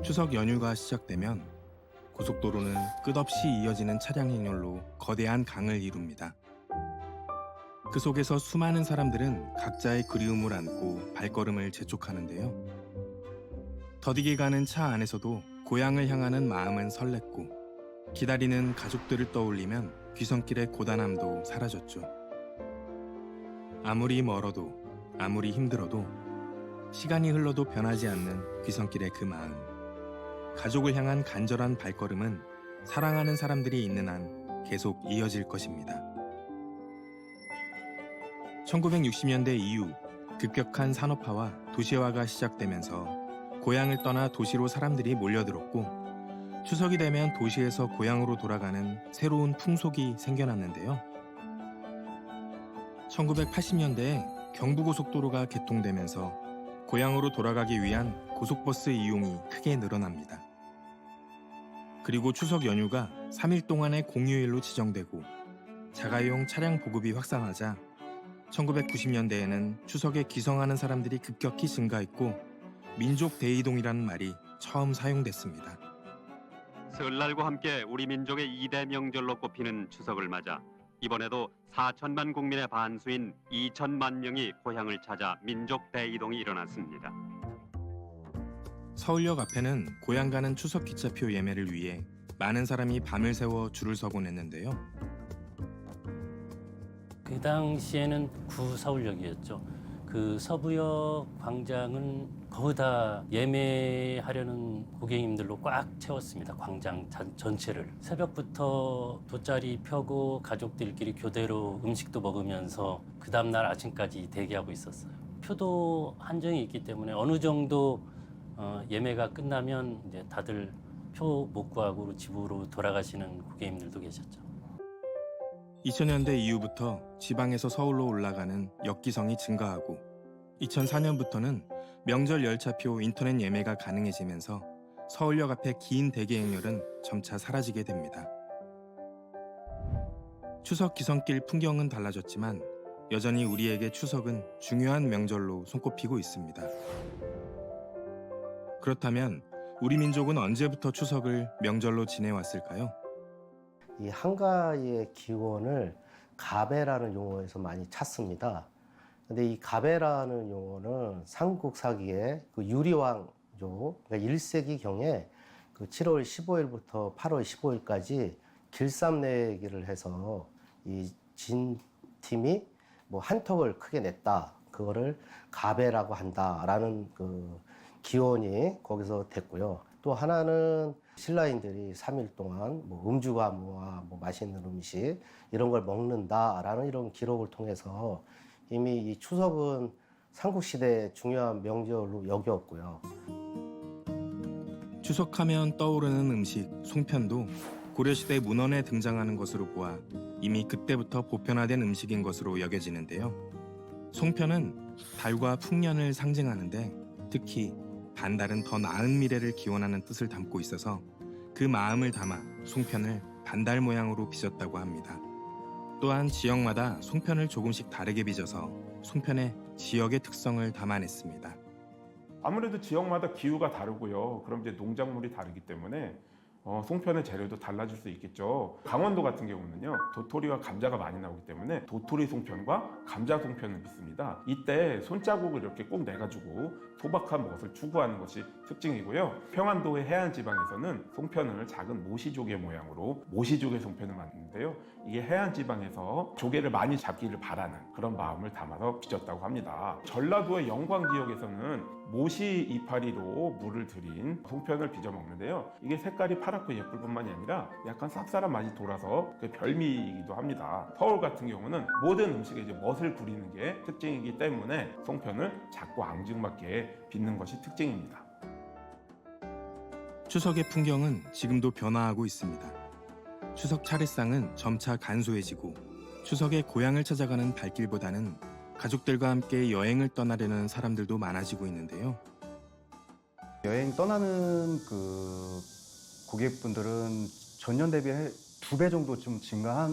추석 연휴가 시작되면 고속도로는 끝없이 이어지는 차량 행렬로 거대한 강을 이룹니다. 그 속에서 수많은 사람들은 각자의 그리움을 안고 발걸음을 재촉하는데요. 더디게 가는 차 안에서도 고향을 향하는 마음은 설렜고 기다리는 가족들을 떠올리면 귀성길의 고단함도 사라졌죠. 아무리 멀어도 아무리 힘들어도 시간이 흘러도 변하지 않는 귀성길의 그 마음. 가족을 향한 간절한 발걸음은 사랑하는 사람들이 있는 한 계속 이어질 것입니다. 1960년대 이후 급격한 산업화와 도시화가 시작되면서 고향을 떠나 도시로 사람들이 몰려들었고 추석이 되면 도시에서 고향으로 돌아가는 새로운 풍속이 생겨났는데요. 1980년대에 경부고속도로가 개통되면서 고향으로 돌아가기 위한 고속버스 이용이 크게 늘어납니다. 그리고 추석 연휴가 3일 동안의 공휴일로 지정되고 자가용 차량 보급이 확산하자 1990년대에는 추석에 귀성하는 사람들이 급격히 증가했고 민족 대이동이라는 말이 처음 사용됐습니다. 설날과 함께 우리 민족의 2대 명절로 꼽히는 추석을 맞아 이번에도 4천만 국민의 반수인 2천만 명이 고향을 찾아 민족 대이동이 일어났습니다. 서울역 앞에는 고향 가는 추석 기차표 예매를 위해 많은 사람이 밤을 새워 줄을 서곤 했는데요. 그 당시에는 구서울역이었죠. 그 서부역 광장은 거의 다 예매하려는 고객님들로 꽉 채웠습니다. 광장 전체를. 새벽부터 돗자리 펴고 가족들끼리 교대로 음식도 먹으면서 그 다음날 아침까지 대기하고 있었어요. 표도 한정이 있기 때문에 어느 정도 예매가 끝나면 이제 다들 표 못 구하고 집으로 돌아가시는 고객님들도 계셨죠. 2000년대 이후부터 지방에서 서울로 올라가는 역기성이 증가하고 2004년부터는 명절 열차표 인터넷 예매가 가능해지면서 서울역 앞의 긴 대기 행렬은 점차 사라지게 됩니다. 추석 기성길 풍경은 달라졌지만 여전히 우리에게 추석은 중요한 명절로 손꼽히고 있습니다. 그렇다면 우리 민족은 언제부터 추석을 명절로 지내왔을까요? 이 한가의 기원을 가배라는 용어에서 많이 찾습니다. 근데 이 가배라는 용어는 삼국사기의 그 유리왕조, 그러니까 1세기경에 그 7월 15일부터 8월 15일까지 길쌈내기를 해서 이 진 팀이 뭐 한턱을 크게 냈다. 그거를 가배라고 한다라는 그 기원이 거기서 됐고요. 또 하나는 신라인들이 3일 동안 뭐 음주가무와 뭐 맛있는 음식 이런 걸 먹는다라는 이런 기록을 통해서 이미 이 추석은 삼국시대의 중요한 명절로 여겼고요. 추석하면 떠오르는 음식 송편도 고려시대 문헌에 등장하는 것으로 보아 이미 그때부터 보편화된 음식인 것으로 여겨지는데요. 송편은 달과 풍년을 상징하는데 특히 반달은 더 나은 미래를 기원하는 뜻을 담고 있어서 그 마음을 담아 송편을 반달 모양으로 빚었다고 합니다. 또한 지역마다 송편을 조금씩 다르게 빚어서 송편의 지역의 특성을 담아냈습니다. 아무래도 지역마다 기후가 다르고요. 그럼 이제 농작물이 다르기 때문에 송편의 재료도 달라질 수 있겠죠. 강원도 같은 경우는요, 도토리와 감자가 많이 나오기 때문에 도토리 송편과 감자 송편을 빚습니다. 이때 손자국을 이렇게 꼭 내가지고 소박한 것을 추구하는 것이 특징이고요. 평안도의 해안 지방에서는 송편을 작은 모시조개 모양으로 모시조개 송편을 만드는데요. 이게 해안 지방에서 조개를 많이 잡기를 바라는 그런 마음을 담아서 빚었다고 합니다. 전라도의 영광 지역에서는 모시 이파리로 물을 들인 송편을 빚어 먹는데요. 이게 색깔이 파랗고 예쁠 뿐만이 아니라 약간 쌉쌀한 맛이 돌아서 그 별미이기도 합니다. 서울 같은 경우는 모든 음식에 이제 멋을 부리는 게 특징이기 때문에 송편을 작고 앙증맞게 빚는 것이 특징입니다. 추석의 풍경은 지금도 변화하고 있습니다. 추석 차례상은 점차 간소해지고 추석에 고향을 찾아가는 발길보다는 가족들과 함께 여행을 떠나려는 사람들도 많아지고 있는데요. 여행 떠나는 그 고객분들은 전년 대비 2배 정도 좀 증가한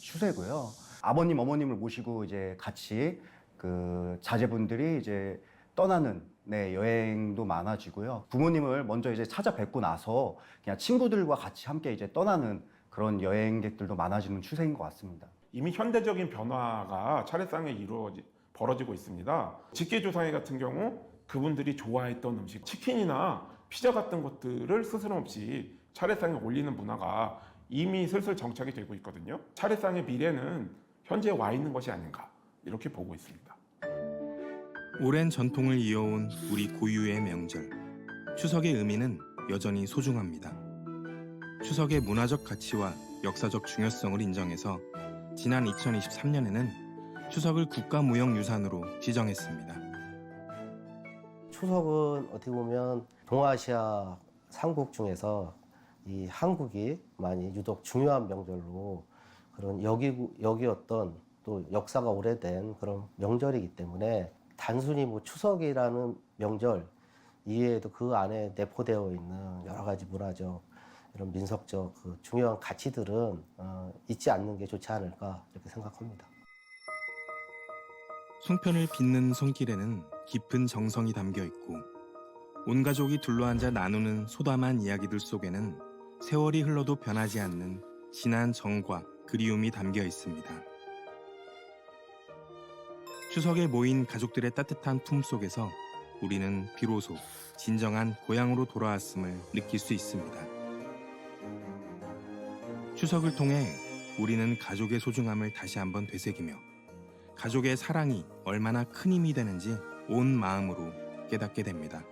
추세고요. 아버님, 어머님을 모시고 이제 같이 그 자제분들이 이제 떠나는 여행도 많아지고요. 부모님을 먼저 이제 찾아뵙고 나서 그냥 친구들과 같이 함께 이제 떠나는 그런 여행객들도 많아지는 추세인 것 같습니다. 이미 현대적인 변화가 차례상에 벌어지고 있습니다. 직계조상회 같은 경우 그분들이 좋아했던 음식, 치킨이나 피자 같은 것들을 스스럼 없이 차례상에 올리는 문화가 이미 슬슬 정착이 되고 있거든요. 차례상의 미래는 현재 와 있는 것이 아닌가 이렇게 보고 있습니다. 오랜 전통을 이어온 우리 고유의 명절. 추석의 의미는 여전히 소중합니다. 추석의 문화적 가치와 역사적 중요성을 인정해서 지난 2023년에는 추석을 국가무형유산으로 지정했습니다. 추석은 어떻게 보면 동아시아 삼국 중에서 이 한국이 많이 유독 중요한 명절로 그런 여기었던 또 역사가 오래된 그런 명절이기 때문에 단순히 뭐 추석이라는 명절 이외에도 그 안에 내포되어 있는 여러 가지 문화적 이런 민속적 그 중요한 가치들은 잊지 않는 게 좋지 않을까 이렇게 생각합니다. 송편을 빚는 손길에는 깊은 정성이 담겨 있고 온 가족이 둘러앉아 나누는 소담한 이야기들 속에는 세월이 흘러도 변하지 않는 진한 정과 그리움이 담겨 있습니다. 추석에 모인 가족들의 따뜻한 품 속에서 우리는 비로소 진정한 고향으로 돌아왔음을 느낄 수 있습니다. 추석을 통해 우리는 가족의 소중함을 다시 한번 되새기며 가족의 사랑이 얼마나 큰 힘이 되는지 온 마음으로 깨닫게 됩니다.